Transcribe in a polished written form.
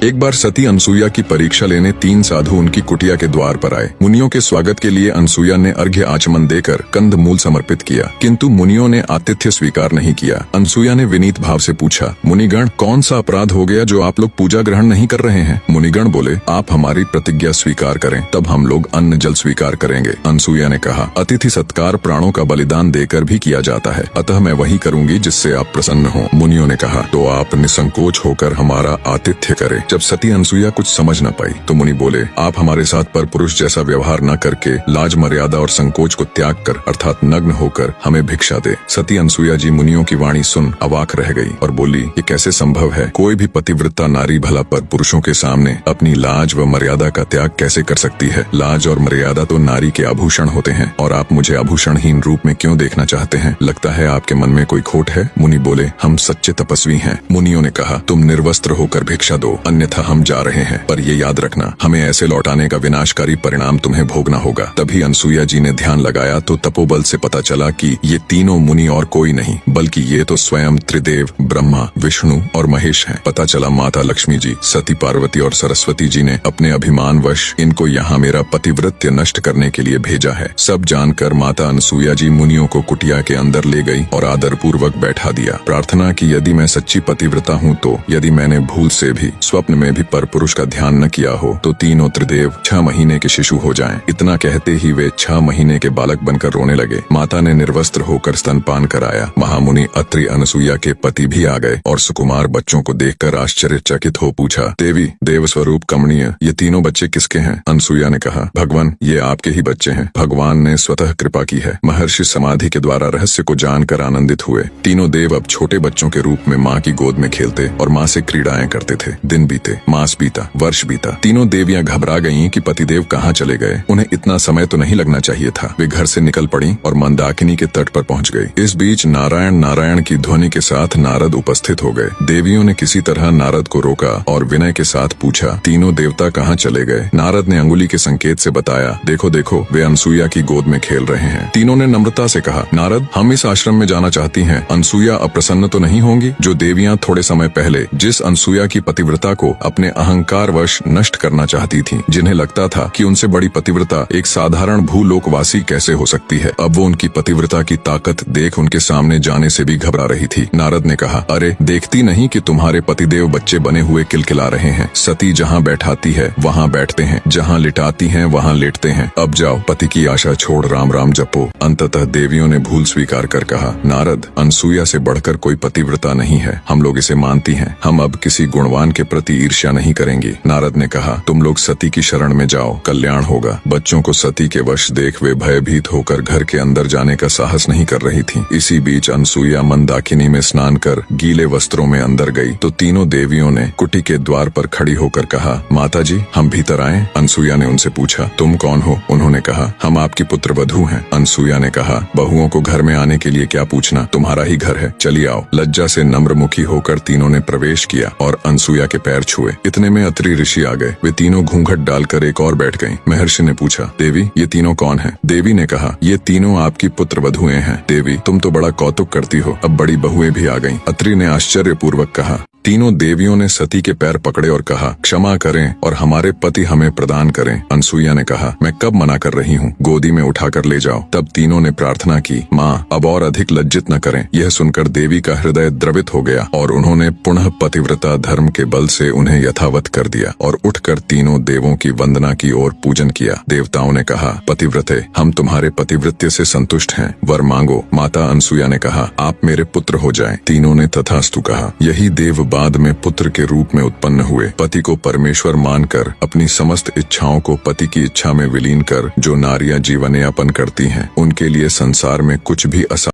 एक बार सती अनसुईया की परीक्षा लेने 3 साधु उनकी कुटिया के द्वार पर आए। मुनियों के स्वागत के लिए अनसुईया ने अर्घ्य आचमन देकर कंद मूल समर्पित किया, किंतु मुनियों ने आतिथ्य स्वीकार नहीं किया। अनसुईया ने विनीत भाव से पूछा, मुनिगण, कौन सा अपराध हो गया जो आप लोग पूजा ग्रहण नहीं कर रहे हैं? मुनिगण बोले, आप हमारी प्रतिज्ञा स्वीकार करें, तब हम लोग अन्न जल स्वीकार करेंगे। अनसुईया ने कहा, अतिथि सत्कार प्राणों का बलिदान देकर भी किया जाता है, अतः मैं वही करूंगी जिससे आप प्रसन्न हो। मुनियों ने कहा, तो आप निसंकोच होकर हमारा आतिथ्य करें। जब सती अनसुईया कुछ समझ न पाई तो मुनि बोले, आप हमारे साथ पर पुरुष जैसा व्यवहार न करके लाज मर्यादा और संकोच को त्याग कर अर्थात नग्न होकर हमें भिक्षा दे। सती अनसुईया जी मुनियों की वाणी सुन अवाक रह गई और बोली, ये कैसे संभव है? कोई भी पतिव्रता नारी भला पर पुरुषों के सामने अपनी लाज व मर्यादा का त्याग कैसे कर सकती है? लाज और मर्यादा तो नारी के आभूषण होते हैं और आप मुझे आभूषणहीन रूप में क्यों देखना चाहते हैं? लगता है आपके मन में कोई खोट है। मुनि बोले, हम सच्चे तपस्वी हैं। मुनियों ने कहा, तुम निर्वस्त्र होकर भिक्षा दो, अन्यथा हम जा रहे हैं, पर ये याद रखना, हमें ऐसे लौटाने का विनाशकारी परिणाम तुम्हें भोगना होगा। तभी अनसुईया जी ने ध्यान लगाया तो तपोबल से पता चला कि ये तीनों मुनि और कोई नहीं बल्कि ये तो स्वयं त्रिदेव ब्रह्मा, विष्णु और महेश हैं। पता चला माता लक्ष्मी जी, सती पार्वती और सरस्वती जी ने अपने अभिमान वश इनको यहाँ मेरा पतिव्रत्य नष्ट करने के लिए भेजा है। सब जानकर माता अनसुईया जी मुनियों को कुटिया के अंदर ले गई और आदर पूर्वक बैठा दिया। प्रार्थना की, यदि मैं सच्ची पतिव्रता हूँ तो यदि मैंने भूल से भी स्वप्न में भी पर पुरुष का ध्यान न किया हो तो तीनों त्रिदेव 6 महीने के शिशु हो जाएं। इतना कहते ही वे 6 महीने के बालक बनकर रोने लगे। माता ने निर्वस्त्र होकर स्तनपान कराया। महामुनि अत्रि अनसुईया के पति भी आ गए और सुकुमार बच्चों को देखकर आश्चर्यचकित हो पूछा, देवी, देव स्वरूप कमनीय, ये तीनों बच्चे किसके हैं? अनसुईया ने कहा, भगवान, ये आपके ही बच्चे हैं। भगवान ने स्वतः कृपा की है। महर्षि समाधि के द्वारा रहस्य को जानकर आनंदित हुए। तीनों देव अब छोटे बच्चों के रूप में माँ की गोद में खेलते और माँ से क्रीड़ाएं करते थे। दिन बीते, मास बीता, वर्ष बीता। तीनों देवियां घबरा गईं कि पतिदेव कहाँ चले गए। उन्हें इतना समय तो नहीं लगना चाहिए था। वे घर से निकल पड़ी और मंदाकिनी के तट पर पहुंच गई। इस बीच नारायण नारायण की ध्वनि के साथ नारद उपस्थित हो गए। देवियों ने किसी तरह नारद को रोका और विनय के साथ पूछा, तीनों देवता कहाँ चले गए? नारद ने अंगुली के संकेत से बताया, देखो देखो, वे अनसुईया की गोद में खेल रहे हैं। तीनों ने नम्रता से कहा, नारद, हम इस आश्रम में जाना चाहती हैं। अनसुईया अप्रसन्न तो नहीं होंगी? जो देवियां थोड़े समय पहले जिस अनसुईया की पतिव्रता को अपने अहंकार वश नष्ट करना चाहती थीं, जिन्हें लगता था कि उनसे बड़ी पतिव्रता एक साधारण भूलोकवासी कैसे हो सकती है, अब वो उनकी पतिव्रता की ताकत देख उनके सामने जाने से भी घबरा रही थी। नारद ने कहा, अरे देखती नहीं कि तुम्हारे पतिदेव बच्चे बने हुए किलकिला रहे हैं? सती जहाँ बैठाती है वहाँ बैठते हैं, जहाँ लिटाती हैं वहाँ लेटते हैं। अब जाओ, पति की आशा छोड़ राम राम जपो। अंततः देवियों ने भूल स्वीकार कर कहा, नारद, अनसुईया से बढ़कर कोई पतिव्रता नहीं है, हम लोग इसे मानती हैं। हम अब किसी गुणवान के प्रति ईर्ष्या नहीं करेंगी। नारद ने कहा, तुम लोग सती की शरण में जाओ, कल्याण होगा। बच्चों को सती के वश देख वे भयभीत होकर घर के अंदर जाने का साहस नहीं कर रही थीं। इसी बीच अनसुईया मंदाकिनी में स्नान कर गीले वस्त्रों में अंदर गई तो तीनों देवियों ने कुटी के द्वार पर खड़ी होकर कहा, माता जी, हम भीतर आएं? अनसुईया ने उनसे पूछा, तुम कौन हो? उन्होंने कहा, हम आपकी पुत्र वधू हैं। अनसुईया ने कहा, बहुओं को घर में आने के लिए क्या पूछना, तुम्हारा ही घर है, चलिए आओ। लज्जा से नम्रमुखी होकर तीनों ने प्रवेश किया और अनसुईया के पैर छुए। इतने में अत्रि ऋषि आ गए। वे तीनों घूंघट डालकर एक और बैठ गईं। महर्षि ने पूछा, देवी, ये तीनों कौन हैं? देवी ने कहा, ये तीनों आपकी पुत्र वधुएं हैं। देवी, तुम तो बड़ा कौतुक करती हो, अब बड़ी बहुएं भी आ गईं। अत्रि ने आश्चर्यपूर्वक कहा। तीनों देवियों ने सती के पैर पकड़े और कहा, क्षमा करें और हमारे पति हमें प्रदान करें। अनसुईया ने कहा, मैं कब मना कर रही हूँ, गोदी में उठाकर ले जाओ। तब तीनों ने प्रार्थना की, माँ, अब और अधिक लज्जित न करें। यह सुनकर देवी का हृदय द्रवित हो गया और उन्होंने पुनः पतिव्रता धर्म के बल से उन्हें यथावत कर दिया और उठकर तीनों देवों की वंदना की और पूजन किया। देवताओं ने कहा, पतिव्रते, हम तुम्हारे पतिव्रत्य से संतुष्ट हैं, वर मांगो। माता अनसुईया ने कहा, आप मेरे पुत्र हो जाएं। तीनों ने तथास्तु कहा। यही देव बाद में पुत्र के रूप में उत्पन्न हुए। पति को परमेश्वर मानकर अपनी समस्त इच्छाओं को पति की इच्छा में विलीन कर जो नारियां जीवन यापन करती हैं, उनके लिए संसार में कुछ भी